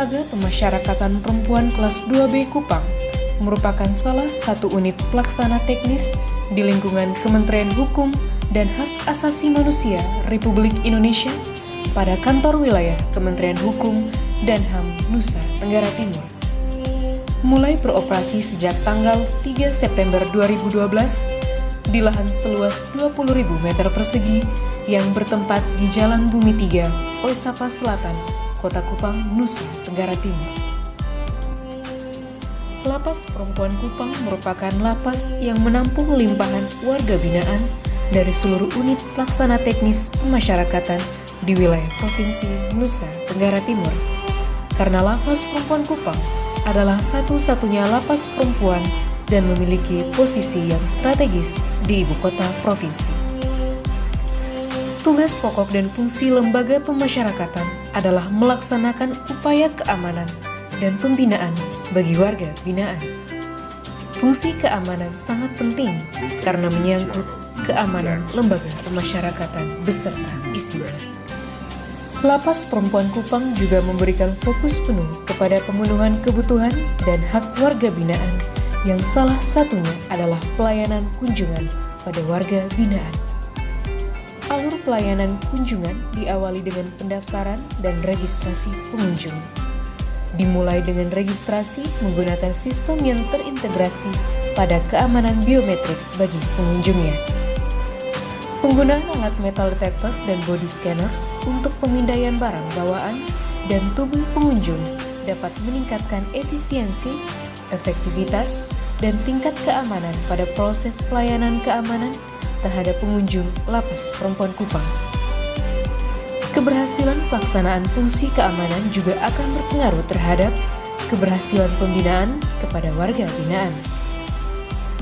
Lembaga Pemasyarakatan Perempuan Kelas 2B Kupang merupakan salah satu unit pelaksana teknis di lingkungan Kementerian Hukum dan Hak Asasi Manusia Republik Indonesia pada kantor wilayah Kementerian Hukum dan HAM Nusa Tenggara Timur. Mulai beroperasi sejak tanggal 3 September 2012 di lahan seluas 20.000 meter persegi yang bertempat di Jalan Bumi 3, Oesapa Selatan, Kota Kupang, Nusa Tenggara Timur. Lapas Perempuan Kupang merupakan lapas yang menampung limpahan warga binaan dari seluruh unit pelaksana teknis pemasyarakatan di wilayah Provinsi Nusa Tenggara Timur. Karena Lapas Perempuan Kupang adalah satu-satunya lapas perempuan dan memiliki posisi yang strategis di ibu kota provinsi. Tugas pokok dan fungsi lembaga pemasyarakatan adalah melaksanakan upaya keamanan dan pembinaan bagi warga binaan. Fungsi keamanan sangat penting karena menyangkut keamanan lembaga pemasyarakatan beserta isinya. Lapas Perempuan Kupang juga memberikan fokus penuh kepada pemenuhan kebutuhan dan hak warga binaan yang salah satunya adalah pelayanan kunjungan pada warga binaan. Alur pelayanan kunjungan diawali dengan pendaftaran dan registrasi pengunjung. Dimulai dengan registrasi menggunakan sistem yang terintegrasi pada keamanan biometrik bagi pengunjungnya. Penggunaan alat metal detektor dan body scanner untuk pemindaian barang bawaan dan tubuh pengunjung dapat meningkatkan efisiensi, efektivitas, dan tingkat keamanan pada proses pelayanan keamanan terhadap pengunjung Lapas Perempuan Kupang. Keberhasilan pelaksanaan fungsi keamanan juga akan berpengaruh terhadap keberhasilan pembinaan kepada warga binaan.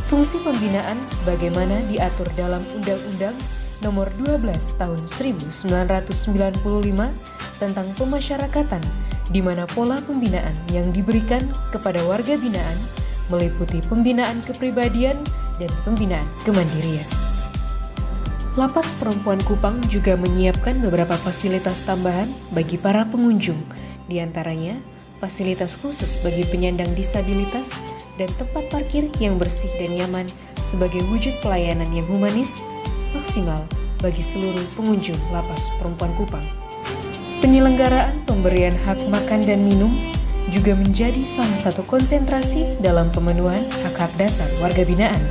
Fungsi pembinaan sebagaimana diatur dalam Undang-Undang Nomor 12 Tahun 1995 tentang Pemasyarakatan, di mana pola pembinaan yang diberikan kepada warga binaan meliputi pembinaan kepribadian dan pembinaan kemandirian. Lapas Perempuan Kupang juga menyiapkan beberapa fasilitas tambahan bagi para pengunjung, di antaranya fasilitas khusus bagi penyandang disabilitas dan tempat parkir yang bersih dan nyaman sebagai wujud pelayanan yang humanis maksimal bagi seluruh pengunjung Lapas Perempuan Kupang. Penyelenggaraan pemberian hak makan dan minum juga menjadi salah satu konsentrasi dalam pemenuhan hak-hak dasar warga binaan,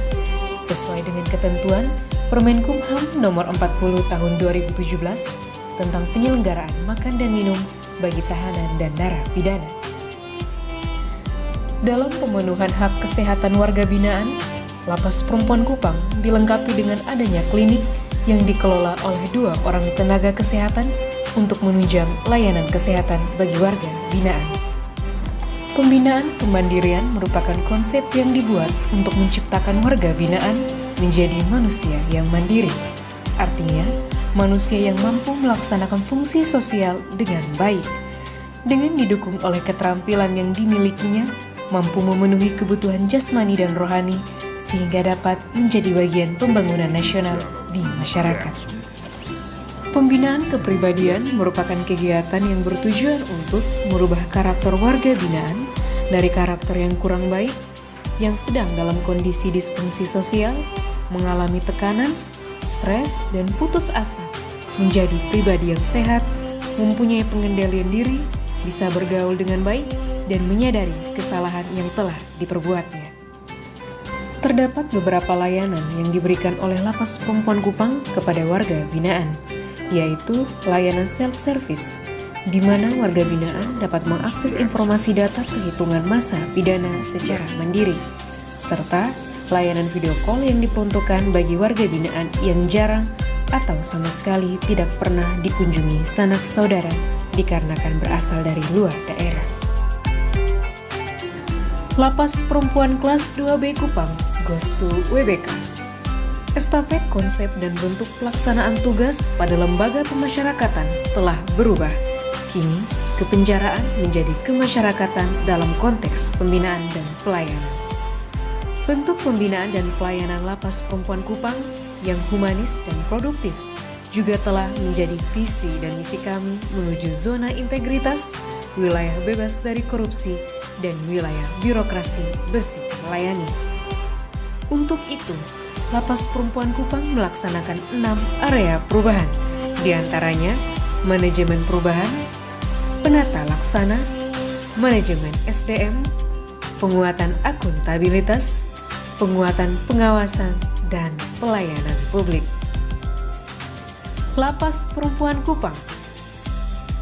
sesuai dengan ketentuan Permenkumham Nomor 40 Tahun 2017 tentang penyelenggaraan makan dan minum bagi tahanan dan narapidana. Dalam pemenuhan hak kesehatan warga binaan, Lapas Perempuan Kupang dilengkapi dengan adanya klinik yang dikelola oleh 2 orang tenaga kesehatan untuk menunjang layanan kesehatan bagi warga binaan. Pembinaan kemandirian merupakan konsep yang dibuat untuk menciptakan warga binaan menjadi manusia yang mandiri. Artinya, manusia yang mampu melaksanakan fungsi sosial dengan baik. Dengan didukung oleh keterampilan yang dimilikinya, mampu memenuhi kebutuhan jasmani dan rohani, sehingga dapat menjadi bagian pembangunan nasional di masyarakat. Pembinaan kepribadian merupakan kegiatan yang bertujuan untuk merubah karakter warga binaan dari karakter yang kurang baik, yang sedang dalam kondisi disfungsi sosial, mengalami tekanan, stres, dan putus asa, menjadi pribadi yang sehat, mempunyai pengendalian diri, bisa bergaul dengan baik, dan menyadari kesalahan yang telah diperbuatnya. Terdapat beberapa layanan yang diberikan oleh Lapas Perempuan Kupang kepada warga binaan, yaitu layanan self-service, di mana warga binaan dapat mengakses informasi data perhitungan masa pidana secara mandiri, serta layanan video call yang diperuntukkan bagi warga binaan yang jarang atau sama sekali tidak pernah dikunjungi sanak saudara dikarenakan berasal dari luar daerah. Lapas Perempuan Kelas 2B Kupang goes to WBK. Estafet konsep dan bentuk pelaksanaan tugas pada lembaga pemasyarakatan telah berubah. Kini, kepenjaraan menjadi kemasyarakatan dalam konteks pembinaan dan pelayanan. Bentuk pembinaan dan pelayanan Lapas Perempuan Kupang yang humanis dan produktif juga telah menjadi visi dan misi kami menuju zona integritas wilayah bebas dari korupsi, dan wilayah birokrasi bersih melayani. Untuk itu, Lapas Perempuan Kupang melaksanakan 6 area perubahan, di antaranya manajemen perubahan, penata laksana, manajemen SDM, penguatan akuntabilitas, penguatan pengawasan, dan pelayanan publik. Lapas Perempuan Kupang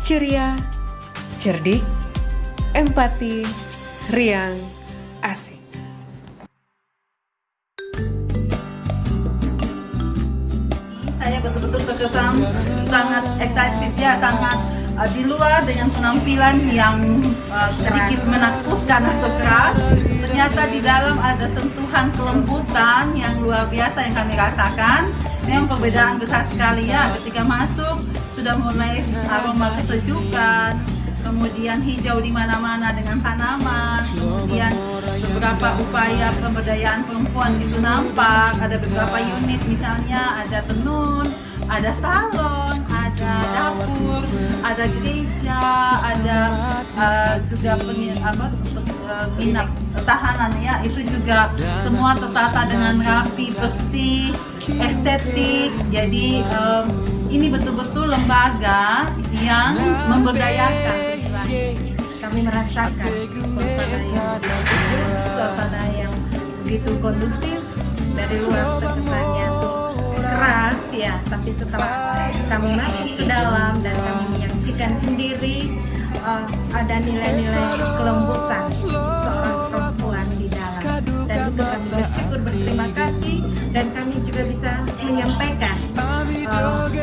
ceria, cerdik, empati, riang, asik. Saya betul-betul terkesan sangat excited ya, sangat di luar dengan penampilan yang sedikit menakutkan atau keras. Ternyata di dalam ada sentuhan kelembutan yang luar biasa yang kami rasakan. Memang perbedaan besar sekali ya, ketika masuk sudah mulai aroma kesejukan, kemudian hijau di mana-mana dengan tanaman, kemudian beberapa upaya pemberdayaan perempuan itu nampak, ada beberapa unit misalnya ada tenun, ada salon, ada dapur, ada gereja, ada juga inap tahanan ya, itu juga semua tertata dengan rapi, bersih, estetik. Jadi ini betul-betul lembaga yang memberdayakan. Kami merasakan suasana yang begitu kondusif. Dari luar terkesannya tuh keras ya, tapi setelah kami masuk ke dalam dan kami menyaksikan sendiri ada nilai-nilai kelembutan seorang perempuan di dalam, dan itu kami bersyukur, berterima kasih, dan kami juga bisa menyampaikan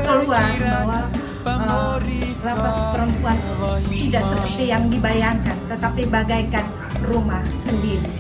keluar bahwa lapas perempuan tidak seperti yang dibayangkan, tetapi bagaikan rumah sendiri.